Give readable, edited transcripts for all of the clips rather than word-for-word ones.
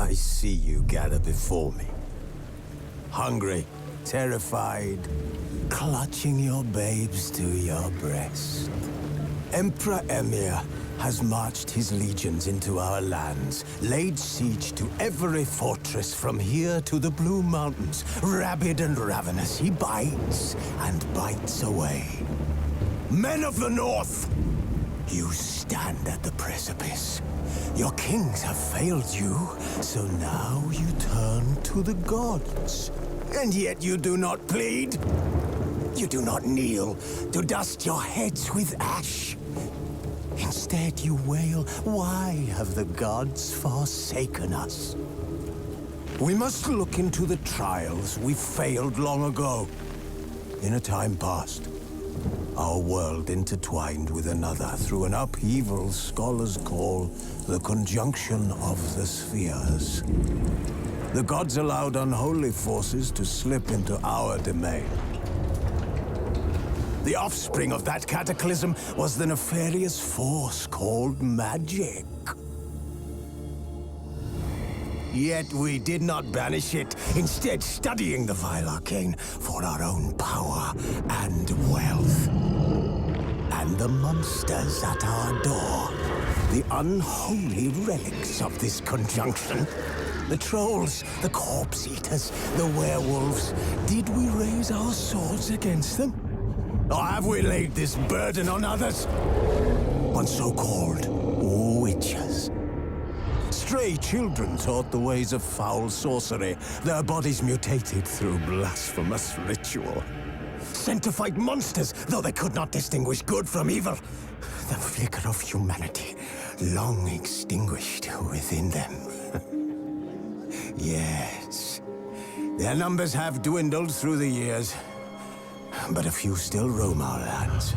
I see you gather before me. Hungry, terrified, clutching your babes to your breast. Emperor Emhyr has marched his legions into our lands, laid siege to every fortress from here to the Blue Mountains. Rabid and ravenous, he bites and bites away. Men of the North, you stand at the precipice. Your kings have failed you, so now you turn to the gods. And yet you do not plead. You do not kneel to dust your heads with ash. Instead you wail, why have the gods forsaken us? We must look into the trials we failed long ago. In a time past, our world intertwined with another through an upheaval scholars call the conjunction of the spheres. The gods allowed unholy forces to slip into our domain. The offspring of that cataclysm was the nefarious force called magic. Yet we did not banish it, instead studying the vile arcane for our own power and wealth. And the monsters at our door, the unholy relics of this conjunction. The trolls, the corpse-eaters, the werewolves. Did we raise our swords against them? Or have we laid this burden on others? On so-called witches. Stray children taught the ways of foul sorcery, their bodies mutated through blasphemous ritual. Sent to fight monsters, though they could not distinguish good from evil. The flicker of humanity, long extinguished within them. Yes, their numbers have dwindled through the years. But a few still roam our lands,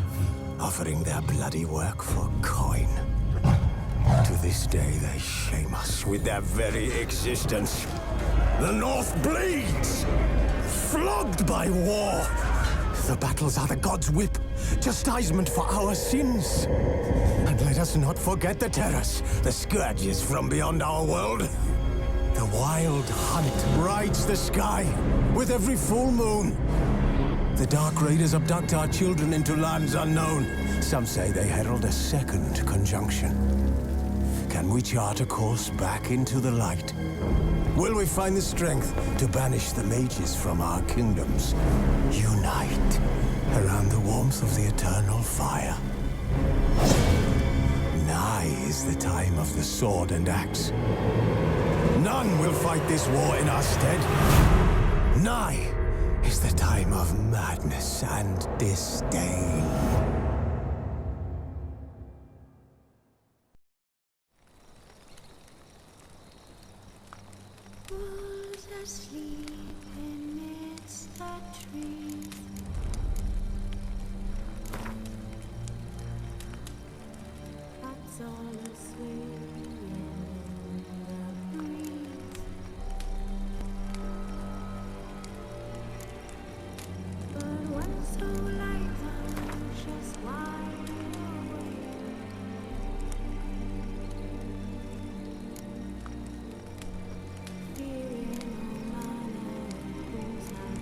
offering their bloody work for coin. To this day, they shame us with their very existence. The North bleeds, flogged by war. The battles are the gods' whip, chastisement for our sins. And let us not forget the terrors, the scourges from beyond our world. The wild hunt rides the sky with every full moon. The Dark Raiders abduct our children into lands unknown. Some say they herald a second conjunction. Can we chart a course back into the light? Will we find the strength to banish the mages from our kingdoms? Unite around the warmth of the eternal fire. Nigh is the time of the sword and axe. None will fight this war in our stead. Nigh is the time of madness and disdain. Who's asleep amidst the trees? That's all asleep in the breeze. But when so light just wide awake, feeling no man who's not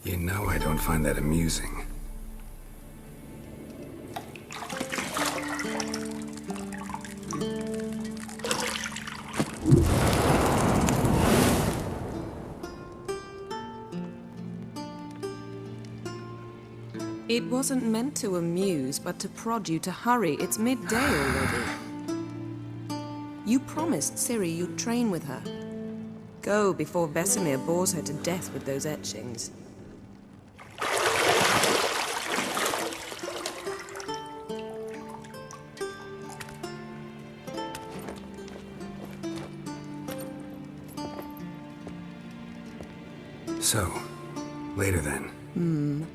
You know I don't find that amusing. It wasn't meant to amuse, but to prod you to hurry. It's midday already. You promised Ciri you'd train with her. Go before Vesemir bores her to death with those etchings. So, later then.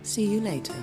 See you later.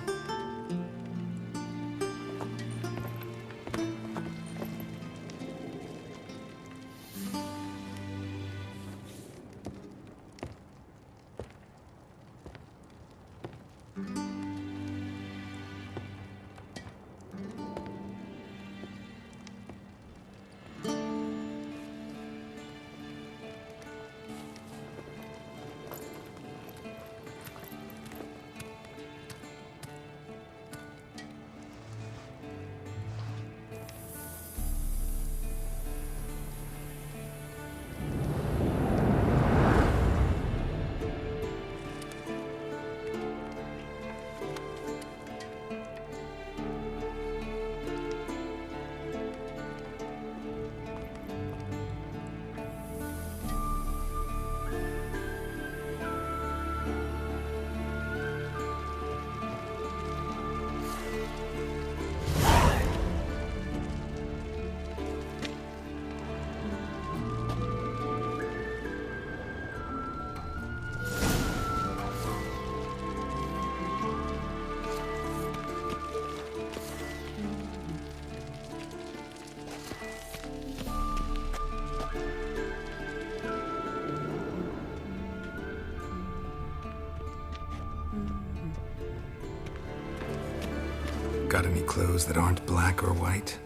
Got any clothes that aren't black or white?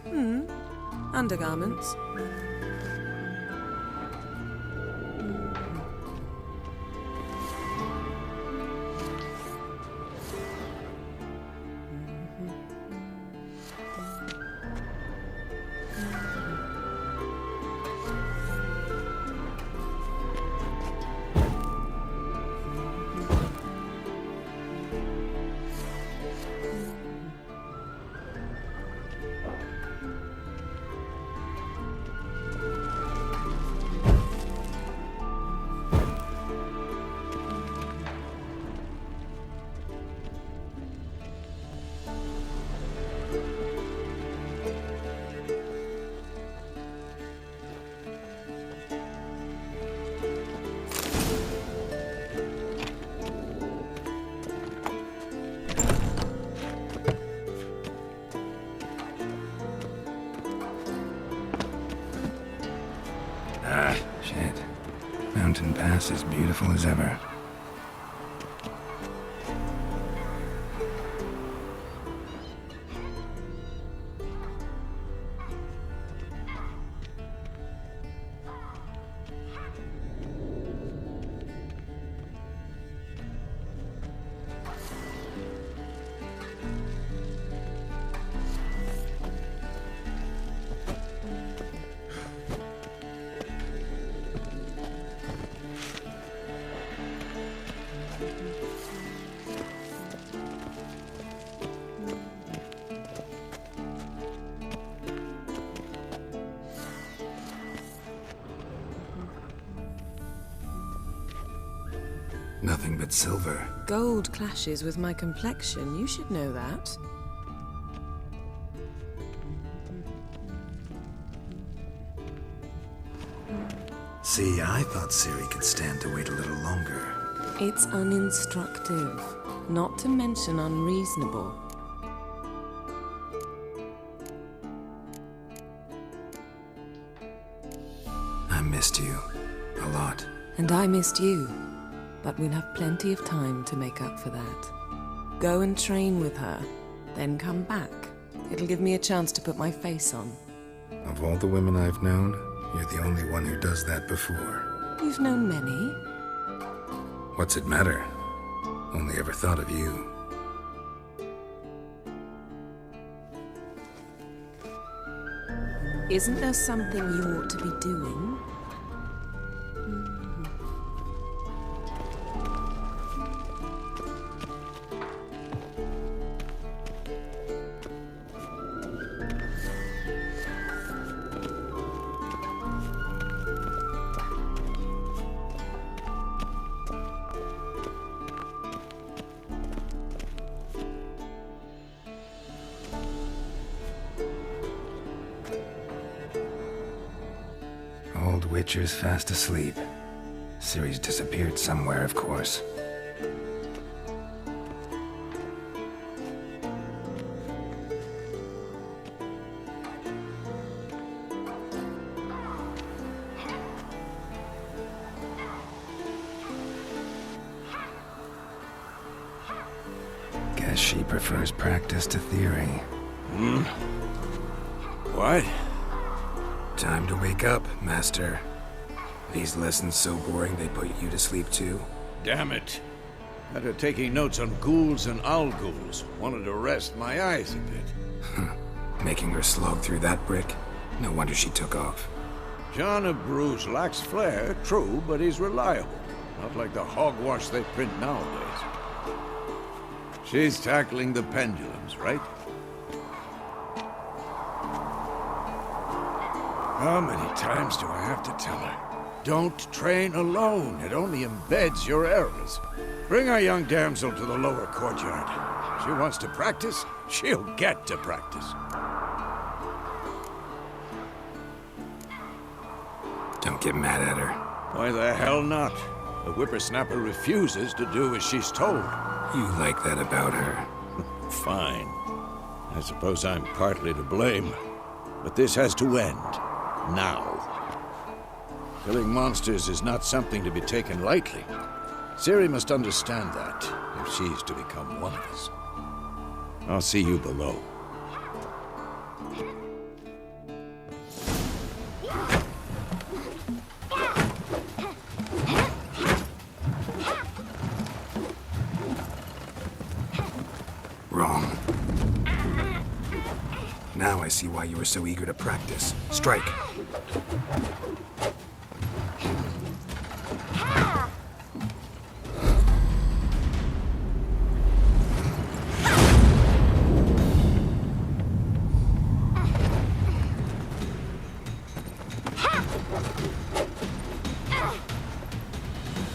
Undergarments. Shit. Mountain Pass as beautiful as ever. Nothing but silver. Gold clashes with my complexion. You should know that. See, I thought Ciri could stand to wait a little longer. It's uninstructive, not to mention unreasonable. I missed you. A lot. And I missed you, but we'll have plenty of time to make up for that. Go and train with her, then come back. It'll give me a chance to put my face on. Of all the women I've known, you're the only one who does that before. You've known many. What's it matter? Only ever thought of you. Isn't there something you ought to be doing? Old Witcher's fast asleep. Ciri's disappeared somewhere, of course. Guess she prefers practice to theory. What? Time to wake up, Master. These lessons so boring they put you to sleep too? Damn it. After taking notes on ghouls and owl-ghouls, wanted to rest my eyes a bit. Making her slog through that brick? No wonder she took off. John of Bruges lacks flair, true, but he's reliable. Not like the hogwash they print nowadays. She's tackling the pendulums, right? How many times do I have to tell her? Don't train alone. It only embeds your errors. Bring our young damsel to the lower courtyard. She wants to practice, she'll get to practice. Don't get mad at her. Why the hell not? The whippersnapper refuses to do as she's told. You like that about her. Fine. I suppose I'm partly to blame. But this has to end. Now. Killing monsters is not something to be taken lightly. Ciri must understand that, if she's to become one of us. I'll see you below. Wrong. Now I see why you were so eager to practice. Strike.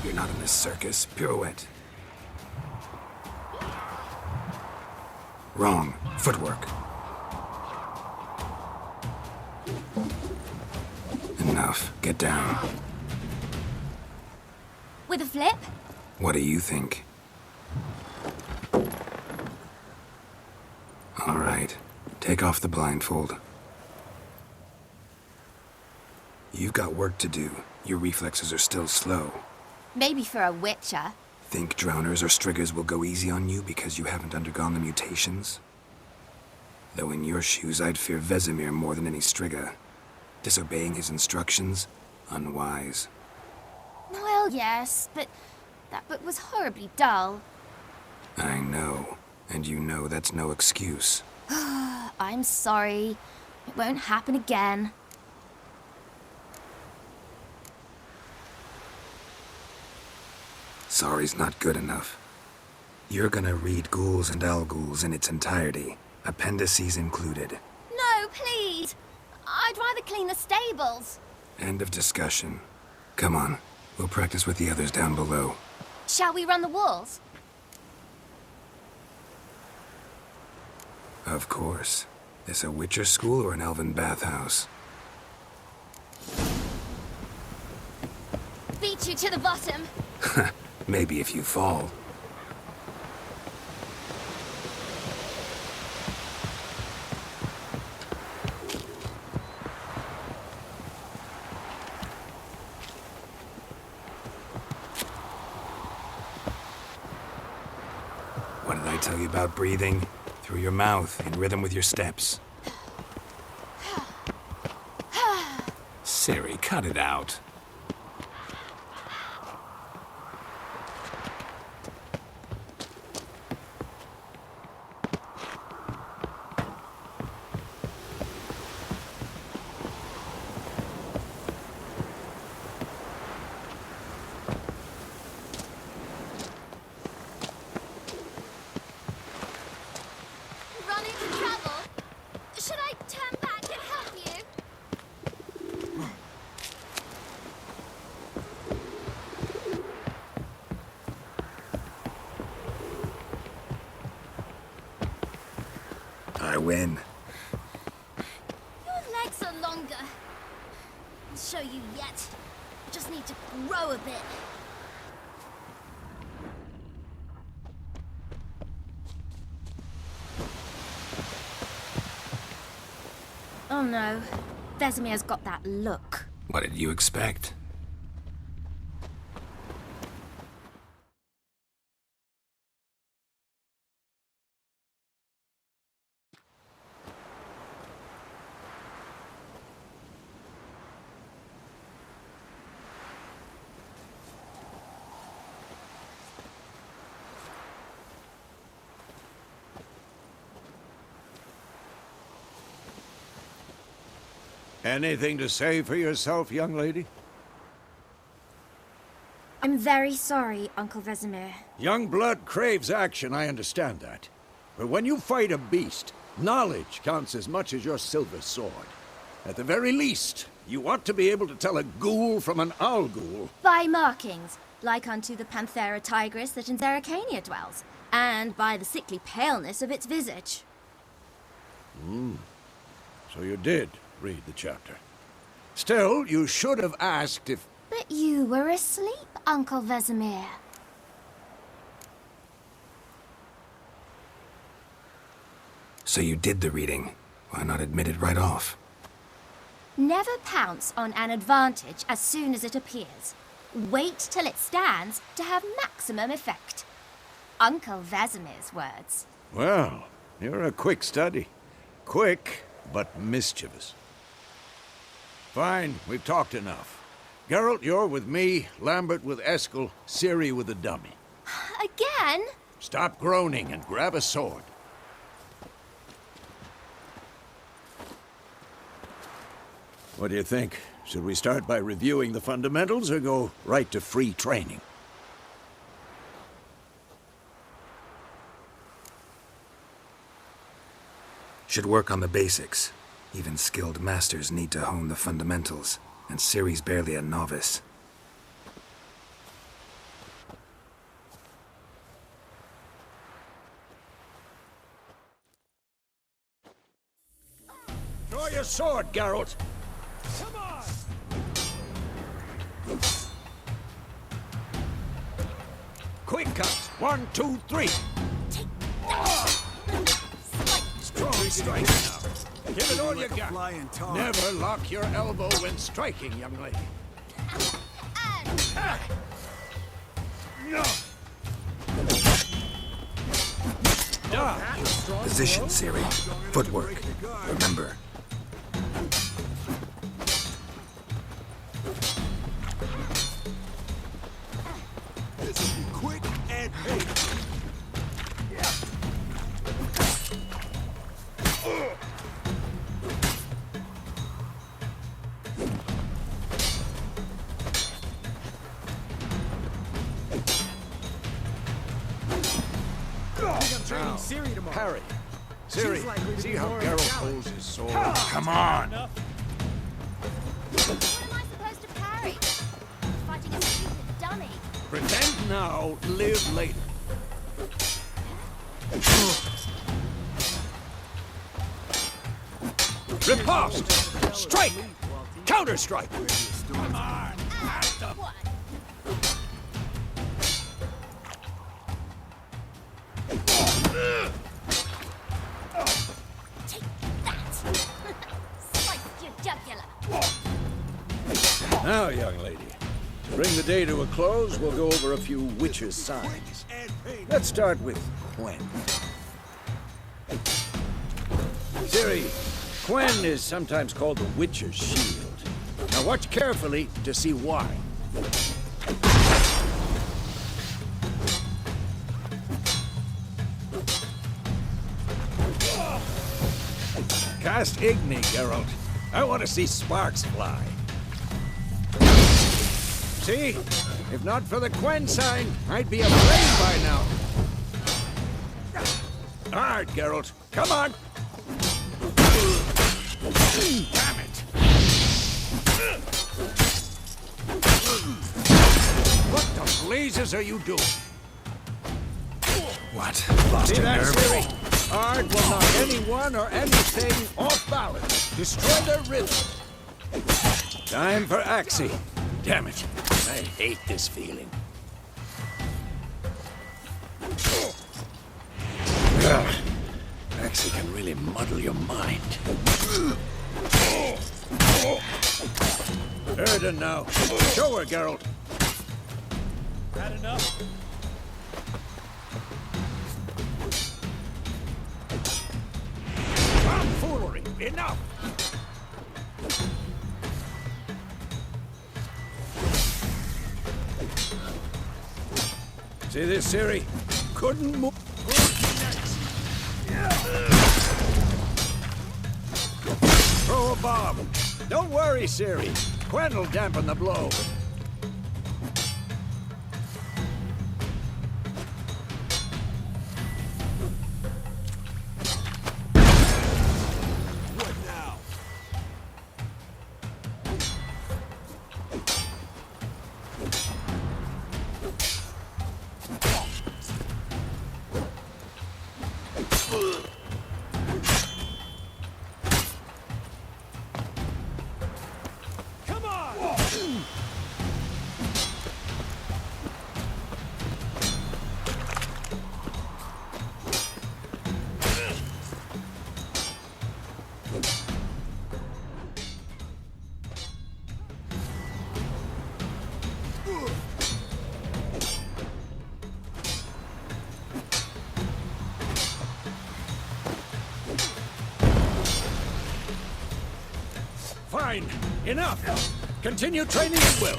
You're not in this circus. Pirouette. Wrong. Footwork. Enough. Get down. With a flip? What do you think? All right. Take off the blindfold. You've got work to do. Your reflexes are still slow. Maybe for a witcher. Think drowners or striggers will go easy on you because you haven't undergone the mutations? Though in your shoes, I'd fear Vesemir more than any strigger. Disobeying his instructions? Unwise. Well, yes, but that book was horribly dull. I know. And you know that's no excuse. I'm sorry. It won't happen again. Sorry's not good enough. You're gonna read Ghouls and Owl-Ghouls in its entirety, appendices included. No, please! I'd rather clean the stables. End of discussion. Come on, we'll practice with the others down below. Shall we run the walls? Of course. This a Witcher school or an elven bathhouse? beat you to the bottom. Maybe if you fall. What did I tell you about breathing? Through your mouth, in rhythm with your steps. Ciri, cut it out. Run into trouble? Should I turn back and help you? I win. Your legs are longer. I'll show you yet. Just need to grow a bit. Oh no. Vesemir's got that look. What did you expect? Anything to say for yourself, young lady? I'm very sorry, Uncle Vesemir. Young blood craves action, I understand that. But when you fight a beast, knowledge counts as much as your silver sword. At the very least, you ought to be able to tell a ghoul from an owl ghoul. By markings, like unto the Panthera tigris that in Zerrikania dwells, and by the sickly paleness of its visage. So you did read the chapter. Still, you should have asked if... But you were asleep, Uncle Vesemir. So you did the reading. Why not admit it right off? Never pounce on an advantage as soon as it appears. Wait till it stands to have maximum effect. Uncle Vesemir's words. Well, you're a quick study. Quick, but mischievous. Fine, we've talked enough. Geralt, you're with me, Lambert with Eskel, Ciri with the dummy. Again? Stop groaning and grab a sword. What do you think? Should we start by reviewing the fundamentals or go right to free training? Should work on the basics. Even skilled masters need to hone the fundamentals, and Ciri's barely a novice. Draw your sword, Geralt! Come on! Quick cuts! 1, 2, 3! Strong strike now! Give it all you got! Flying tar. Never lock your elbow when striking, young lady. Position, Ciri. Footwork. Remember. This will be quick and painless. Ciri tomorrow. Parry. She's Ciri, likely to see be how more of a Geralt challenge. holds his sword? Come on! What am I supposed to parry? Fighting a stupid dummy. Pretend now, live later. Riposte! Strike! Counter-strike! Come on! What? Slice your jugular. Now, young lady, to bring the day to a close, we'll go over a few witches' signs. Let's start with Quen. Ciri, Quen is sometimes called the Witcher's Shield. Now watch carefully to see why. Cast Igni, Geralt. I want to see sparks fly. See? If not for the Quen sign, I'd be afraid by now. Hard, Geralt. Come on! Damn it! What the blazes are you doing? What? Lost See your that, nerve? Ciri? Ard will knock anyone or anything off balance. Destroy their rhythm. Time for Axii. Damn it. I hate this feeling. Ugh. Axii can really muddle your mind. Erden now. Show her, Geralt. Had enough? Tomfoolery! Enough! See this, Ciri? Couldn't move. Throw a bomb. Don't worry, Ciri. Quen will dampen the blow. What now? Come on! Fine. Enough. Continue training at will.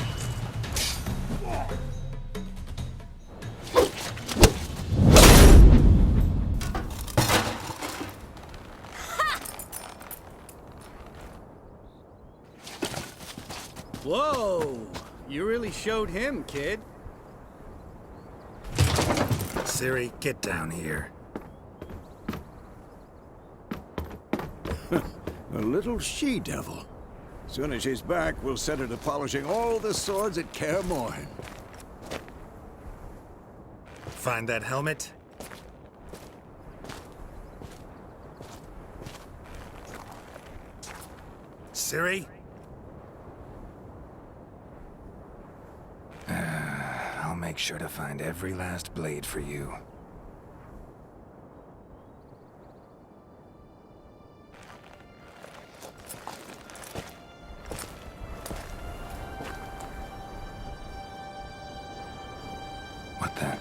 Whoa! You really showed him, kid. Ciri, get down here. A little she-devil. Soon as she's back, we'll set her to polishing all the swords at Kaer Morhen. Find that helmet? Ciri? I'll make sure to find every last blade for you. What the?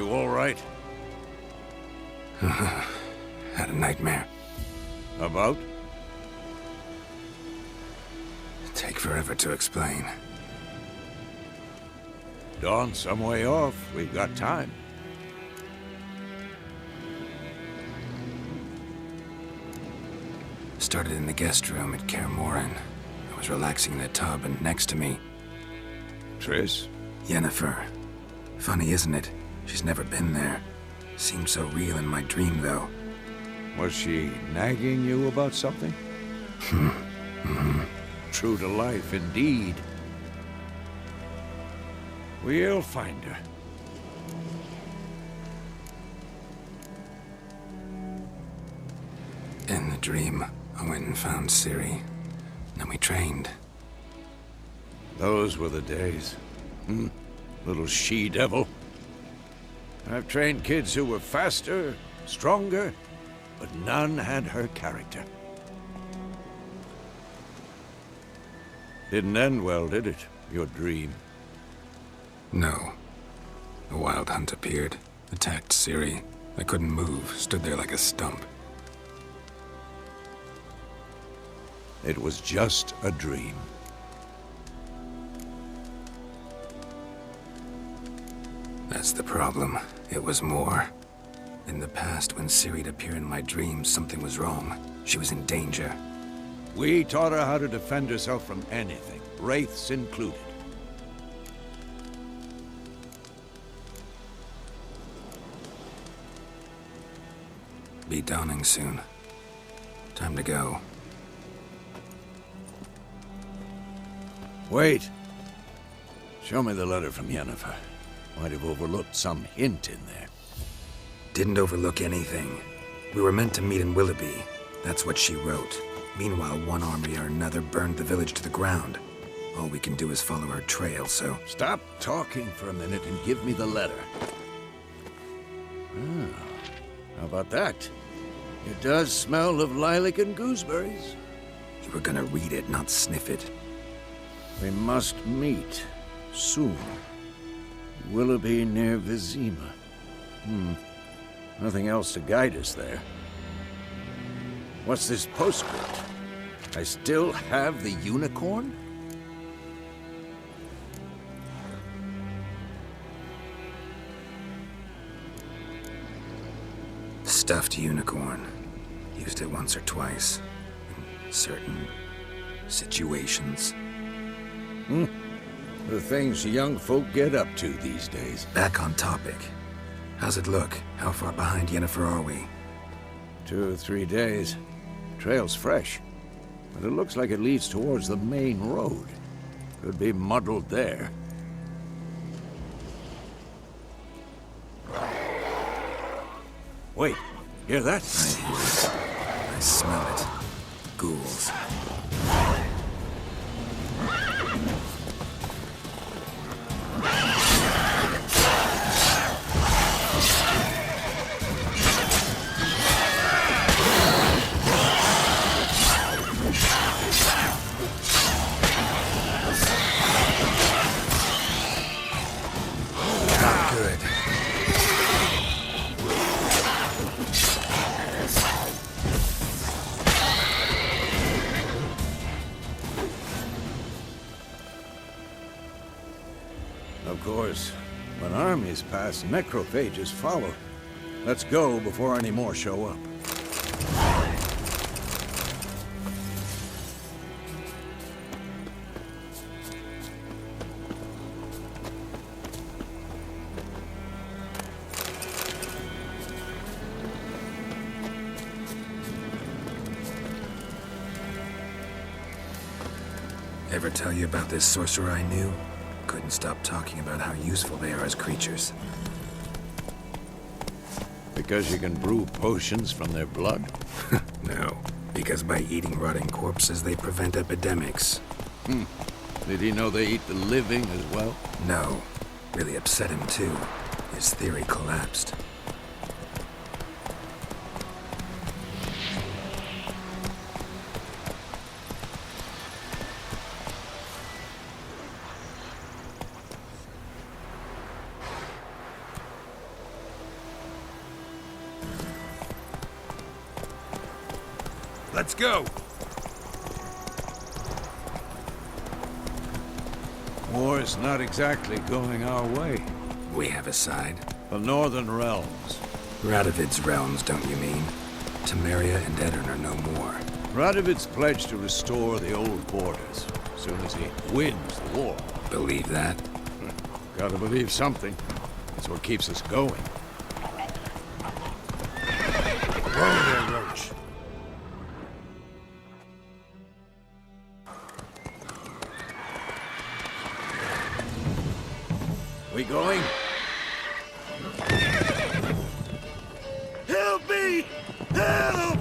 You all right? Had a nightmare. About? Take forever to explain. Dawn's some way off. We've got time. Started in the guest room at Kaer Morhen. I was relaxing in a tub, and next to me, Triss? Yennefer. Funny, isn't it? She's never been there. Seemed so real in my dream, though. Was she nagging you about something? True to life, indeed. We'll find her. In the dream, I went and found Ciri. Then we trained. Those were the days. Little she-devil. I've trained kids who were faster, stronger, but none had her character. Didn't end well, did it? Your dream? No. A wild hunt appeared, attacked Ciri. I couldn't move, stood there like a stump. It was just a dream. That's the problem. It was more. In the past, when Ciri'd appear in my dreams, something was wrong. She was in danger. We taught her how to defend herself from anything, wraiths included. Be dawning soon. Time to go. Wait. Show me the letter from Yennefer. Might have overlooked some hint in there. Didn't overlook anything. We were meant to meet in Willoughby. That's what she wrote. Meanwhile, one army or another burned the village to the ground. All we can do is follow her trail, so... Stop talking for a minute and give me the letter. How about that? It does smell of lilac and gooseberries. You were gonna read it, not sniff it. We must meet. Soon. Willoughby near Vizima. Nothing else to guide us there. What's this postscript? I still have the unicorn? Stuffed unicorn. Used it once or twice. In certain situations. The things young folk get up to these days. Back on topic. How's it look? How far behind Yennefer are we? 2 or 3 days. Trail's fresh, but it looks like it leads towards the main road. Could be muddled there. Wait, hear that? I hear it. I smell it. Ghouls. Not good. Of course, when armies pass, necrophages follow. Let's go before any more show up. Ever tell you about this sorcerer I knew? Couldn't stop talking about how useful they are as creatures. Because you can brew potions from their blood? No, because by eating rotting corpses, they prevent epidemics. Did he know they eat the living as well? No, really upset him too. His theory collapsed. Let's go! War's not exactly going our way. We have a side. The Northern Realms. Radovid's realms, don't you mean? Temeria and Edirn are no more. Radovid's pledged to restore the old borders as soon as he wins the war. Believe that? Gotta believe something. That's what keeps us going. Whoa there, Roach. We going? Help me! Help!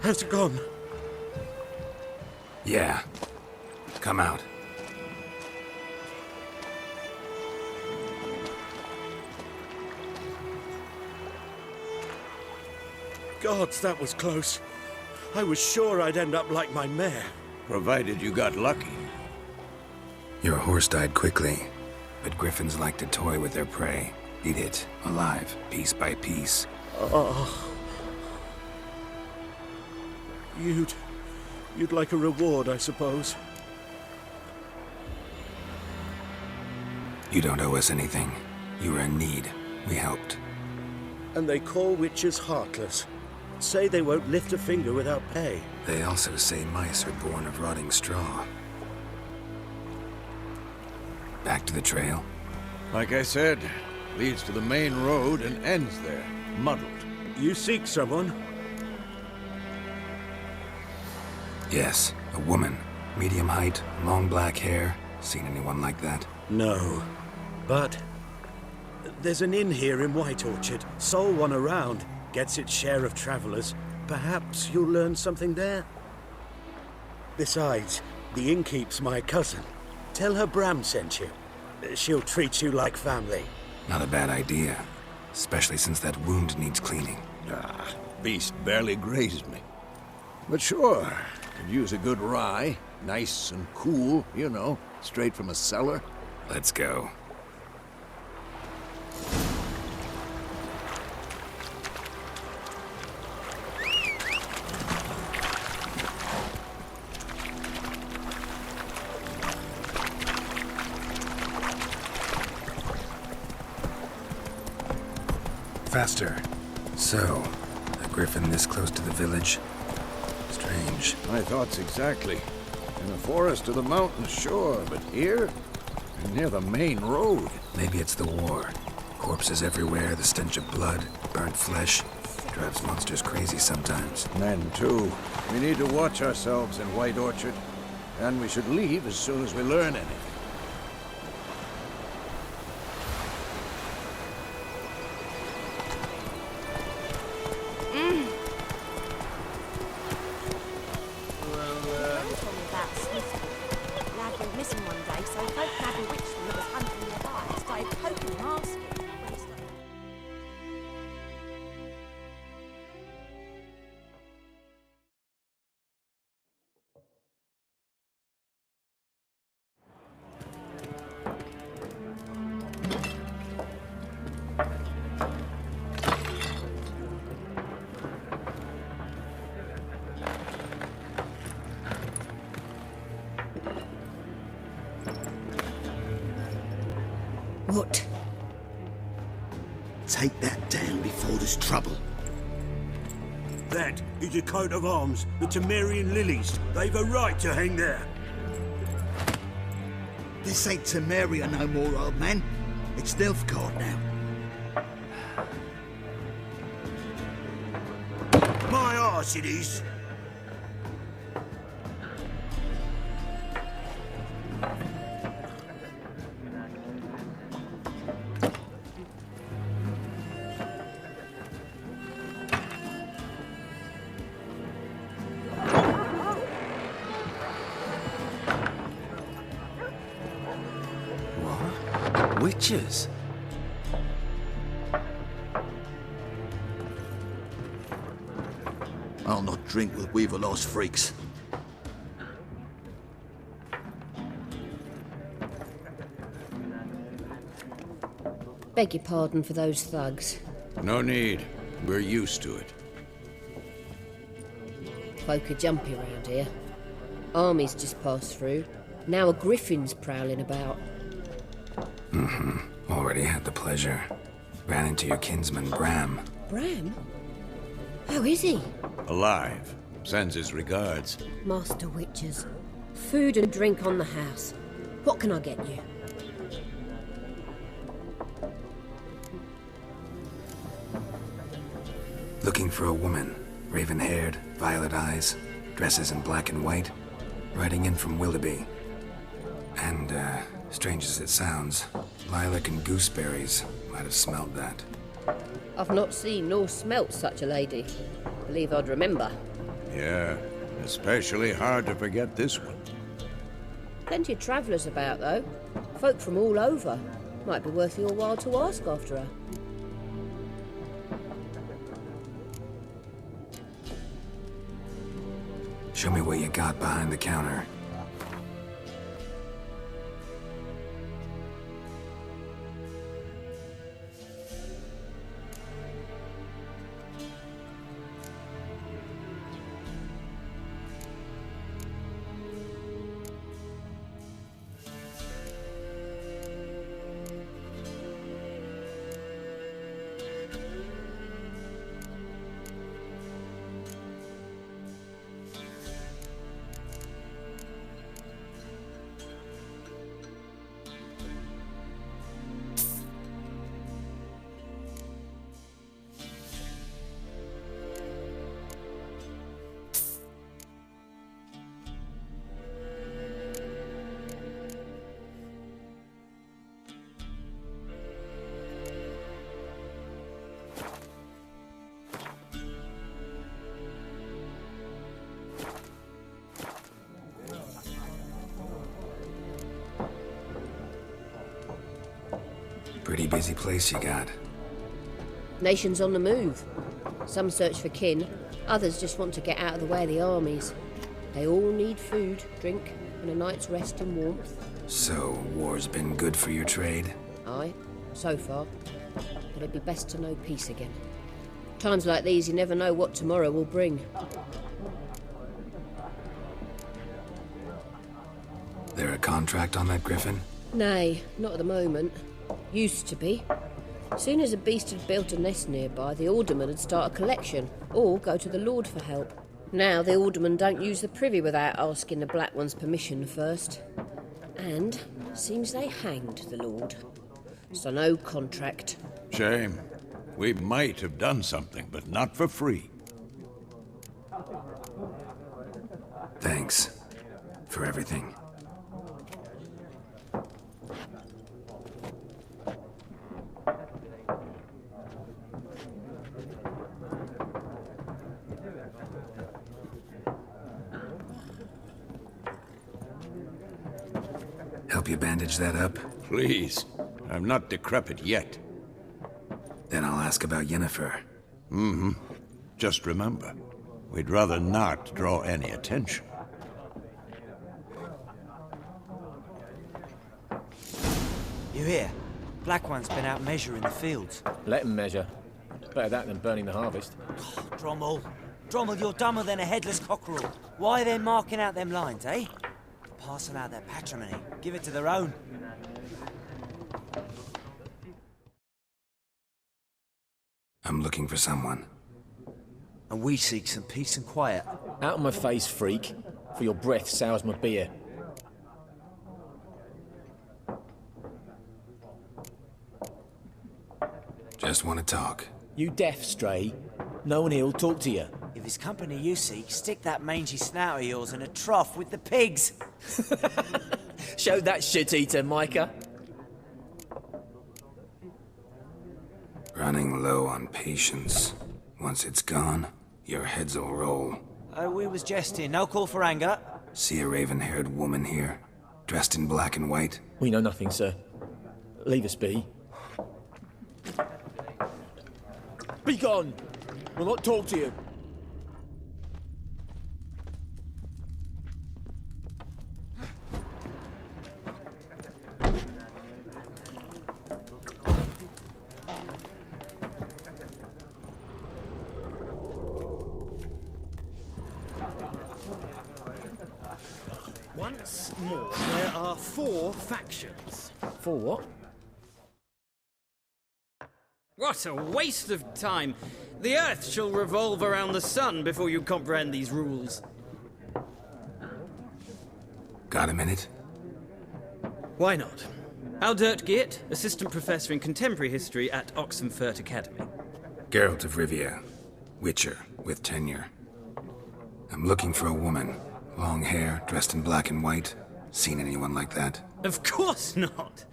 How's it gone? Yeah. Come out. Gods, that was close. I was sure I'd end up like my mare. Provided you got lucky. Your horse died quickly, but griffins like to toy with their prey. Eat it, alive, piece by piece. You'd like a reward, I suppose. You don't owe us anything. You were in need. We helped. And they call witches heartless. Say they won't lift a finger without pay. They also say mice are born of rotting straw. Back to the trail? Like I said, leads to the main road and ends there, muddled. You seek someone? Yes, a woman. Medium height, long black hair. Seen anyone like that? No. But there's an inn here in White Orchard. Sole one around. Gets its share of travelers. Perhaps you'll learn something there? Besides, the innkeep's my cousin. Tell her Bram sent you. She'll treat you like family. Not a bad idea. Especially since that wound needs cleaning. Beast barely grazed me. But sure, could use a good rye. Nice and cool, you know, straight from a cellar. Let's go. Faster. So, a griffin this close to the village? Strange. My thoughts exactly. In the forest or the mountains, sure, but here? Near the main road. Maybe it's the war. Corpses everywhere, the stench of blood, burnt flesh. Drives monsters crazy sometimes. Men, too. We need to watch ourselves in White Orchard. And we should leave as soon as we learn anything. Lad went missing one day, so folk had a witchman that was hunting nearby. Started poking and asking when he started. What? Take that down before there's trouble. That is a coat of arms, the Temerian lilies. They've a right to hang there. This ain't Temeria no more, old man. It's Nilfgaard now. My arse it is. Witches? I'll not drink with Weaverlaw's freaks. Beg your pardon for those thugs. No need. We're used to it. Folk are jumpy around here. Armies just passed through. Now a griffin's prowling about. Already had the pleasure. Ran into your kinsman, Bram. Bram? How is he? Alive. Sends his regards. Master Witches. Food and drink on the house. What can I get you? Looking for a woman. Raven-haired, violet eyes, dresses in black and white. Riding in from Willoughby. And, strange as it sounds, lilac and gooseberries might have smelled that. I've not seen nor smelt such a lady. Believe I'd remember. Yeah, especially hard to forget this one. Plenty of travellers about, though. Folk from all over. Might be worth your while to ask after her. Show me what you got behind the counter. Pretty busy place you got. Nations on the move. Some search for kin, others just want to get out of the way of the armies. They all need food, drink, and a night's rest and warmth. So, war's been good for your trade? Aye, so far. But it'd be best to know peace again. Times like these, you never know what tomorrow will bring. There a contract on that griffin? Nay, not at the moment. Used to be. Soon as a beast had built a nest nearby, the alderman would start a collection, or go to the Lord for help. Now the aldermen don't use the privy without asking the Black One's permission first. And seems they hanged the Lord. So no contract. Shame. We might have done something, but not for free. Thanks for everything. Help you bandage that up? Please. I'm not decrepit yet. Then I'll ask about Yennefer. Just remember, we'd rather not draw any attention. You hear? Black One's been out measuring the fields. Let him measure. Better that than burning the harvest. Drommel. Drommel, you're dumber than a headless cockerel. Why are they marking out them lines, eh? Passing out their patrimony. Give it to their own. I'm looking for someone. And we seek some peace and quiet. Out of my face, freak. For your breath sours my beer. Just want to talk. You deaf, Stray? No one here'll talk to you. If it's company you seek, stick that mangy snout of yours in a trough with the pigs. Show that shit-eater, Micah. Running low on patience. Once it's gone, your heads'll roll. Oh, we was jesting. No call for anger. See a raven-haired woman here, dressed in black and white? We know nothing, sir. Leave us be. Be gone! We'll not talk to you. Once more, there are 4 factions. 4 what? What a waste of time! The Earth shall revolve around the sun before you comprehend these rules. Got a minute? Why not? Aldert Geert, Assistant Professor in Contemporary History at Oxenfurt Academy. Geralt of Rivia, Witcher with tenure. I'm looking for a woman. Long hair, dressed in black and white. Seen anyone like that? Of course not!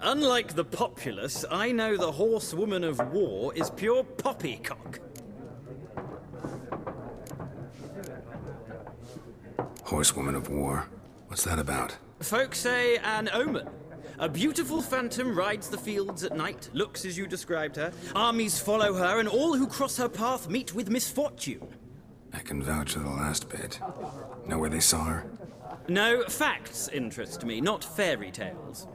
Unlike the populace, I know the horsewoman of war is pure poppycock. Horsewoman of war? What's that about? Folk say an omen. A beautiful phantom rides the fields at night, looks as you described her. Armies follow her, and all who cross her path meet with misfortune. I can vouch for the last bit. Know where they saw her? No, facts interest me, not fairy tales.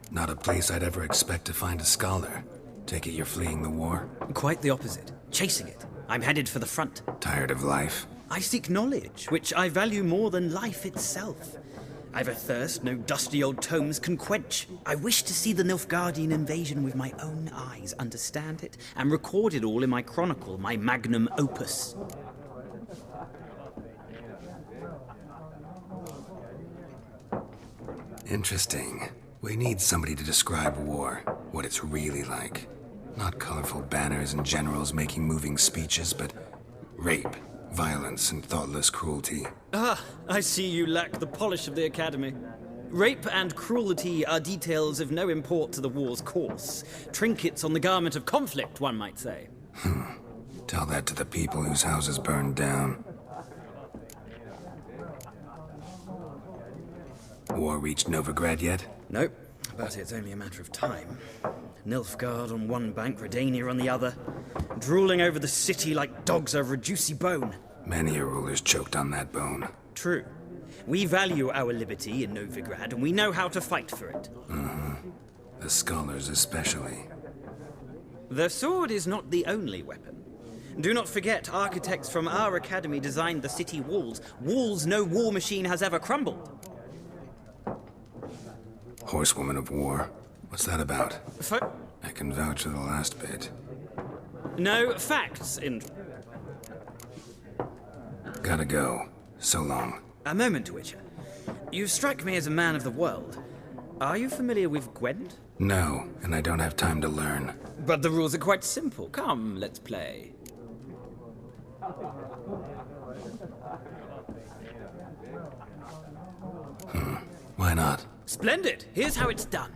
Not a place I'd ever expect to find a scholar. Take it you're fleeing the war? Quite the opposite. Chasing it. I'm headed for the front. Tired of life? I seek knowledge, which I value more than life itself. I've a thirst no dusty old tomes can quench. I wish to see the Nilfgaardian invasion with my own eyes, understand it, and record it all in my chronicle, my magnum opus. Interesting. We need somebody to describe war, what it's really like. Not colorful banners and generals making moving speeches, but rape, violence, and thoughtless cruelty. Ah, I see you lack the polish of the Academy. Rape and cruelty are details of no import to the war's course. Trinkets on the garment of conflict, one might say. Tell that to the people whose houses burned down. War reached Novigrad yet? Nope, but it's only a matter of time. Nilfgaard on one bank, Redania on the other, drooling over the city like dogs over a juicy bone. Many a ruler's choked on that bone. True. We value our liberty in Novigrad, and we know how to fight for it. The scholars especially. The sword is not the only weapon. Do not forget, architects from our academy designed the city walls. Walls no war machine has ever crumbled. Horsewoman of war. What's that about? I can vouch for the last bit. No facts in... Gotta go. So long. A moment, Witcher. You strike me as a man of the world. Are you familiar with Gwent? No, and I don't have time to learn. But the rules are quite simple. Come, let's play. Why not? Splendid! Here's how it's done.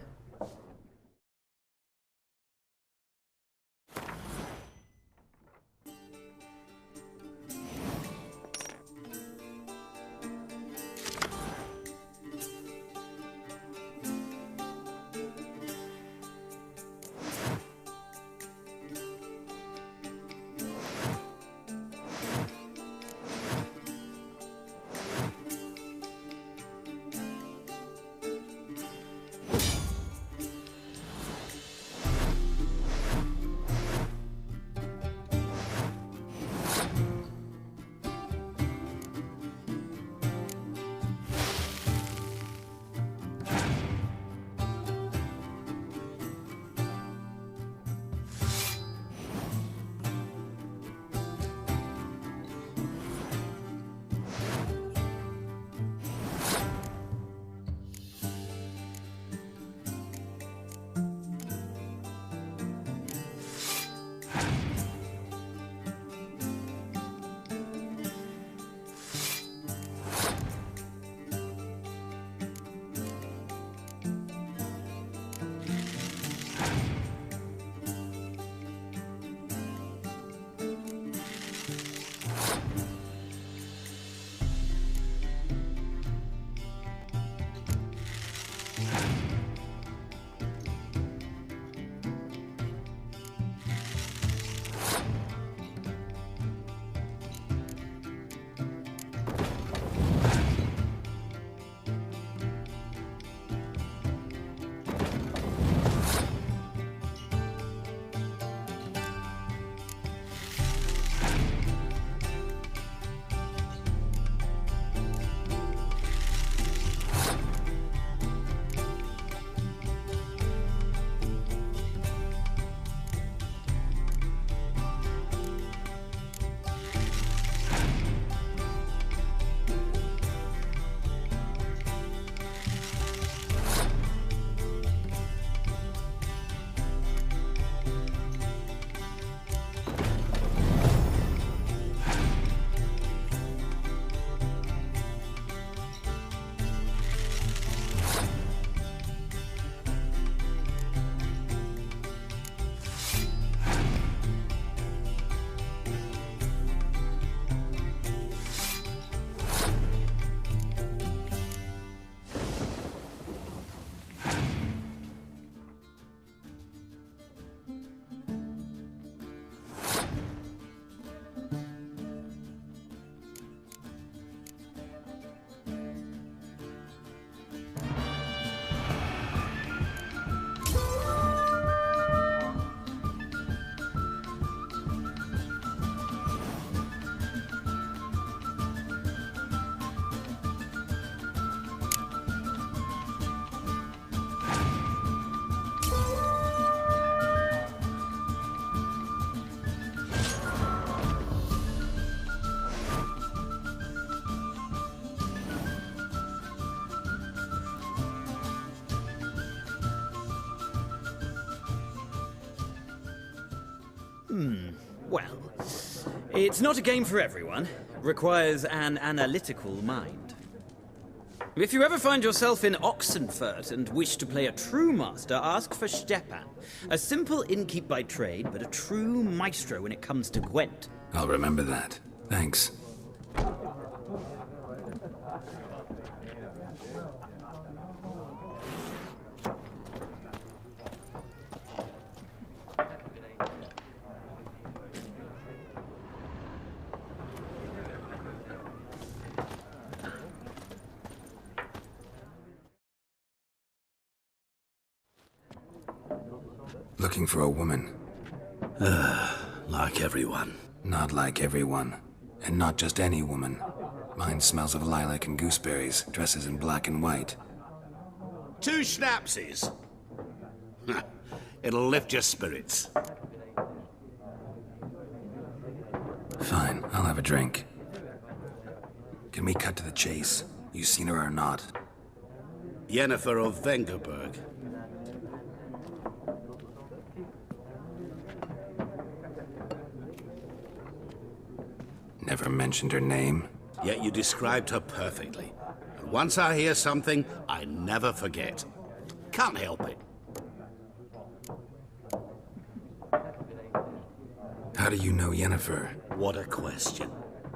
Well, it's not a game for everyone. Requires an analytical mind. If you ever find yourself in Oxenfurt and wish to play a true master, ask for Stepan. A simple innkeep by trade, but a true maestro when it comes to Gwent. I'll remember that. Thanks. Looking for a woman. Like everyone. Not like everyone. And not just any woman. Mine smells of lilac and gooseberries, dresses in black and white. 2 schnapsies. It'll lift your spirits. Fine, I'll have a drink. Can we cut to the chase? You seen her or not? Yennefer of Vengerberg. Never mentioned her name. Yet you described her perfectly. And once I hear something, I never forget. Can't help it. How do you know Yennefer? What a question.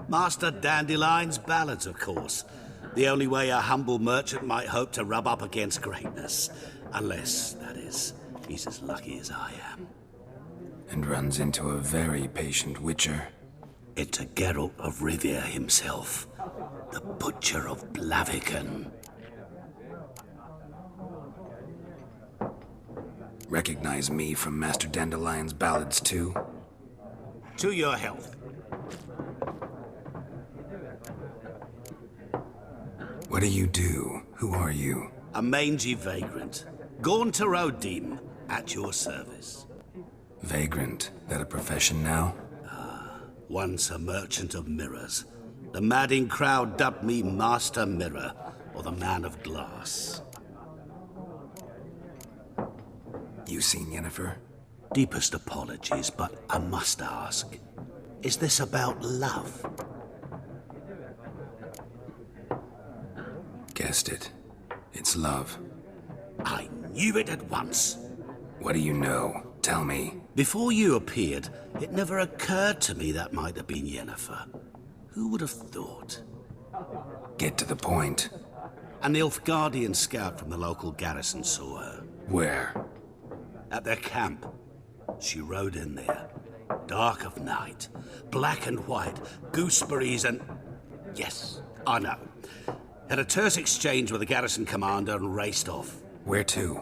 Master Dandelion's ballads, of course. The only way a humble merchant might hope to rub up against greatness. Unless, that is, he's as lucky as I am. And runs into a very patient witcher. Into Geralt of Rivia himself, the Butcher of Blaviken. Recognize me from Master Dandelion's ballads too? To your health. What do you do? Who are you? A mangy vagrant. Gaunter O'Dim, at your service. Vagrant? That a profession now? Once a merchant of mirrors. The madding crowd dubbed me Master Mirror, or the Man of Glass. You seen Yennefer? Deepest apologies, but I must ask. Is this about love? Guessed it. It's love. I knew it at once. What do you know? Tell me. Before you appeared, it never occurred to me that might have been Yennefer. Who would have thought? Get to the point. An Nilfgaardian scout from the local garrison saw her. Where? At their camp. She rode in there. Dark of night. Black and white. Gooseberries and... Yes, I know. Had a terse exchange with the garrison commander and raced off. Where to?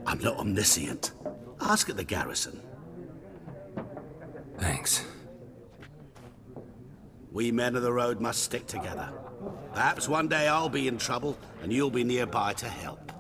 I'm not omniscient. Ask at the garrison. Thanks. We men of the road must stick together. Perhaps one day I'll be in trouble and you'll be nearby to help.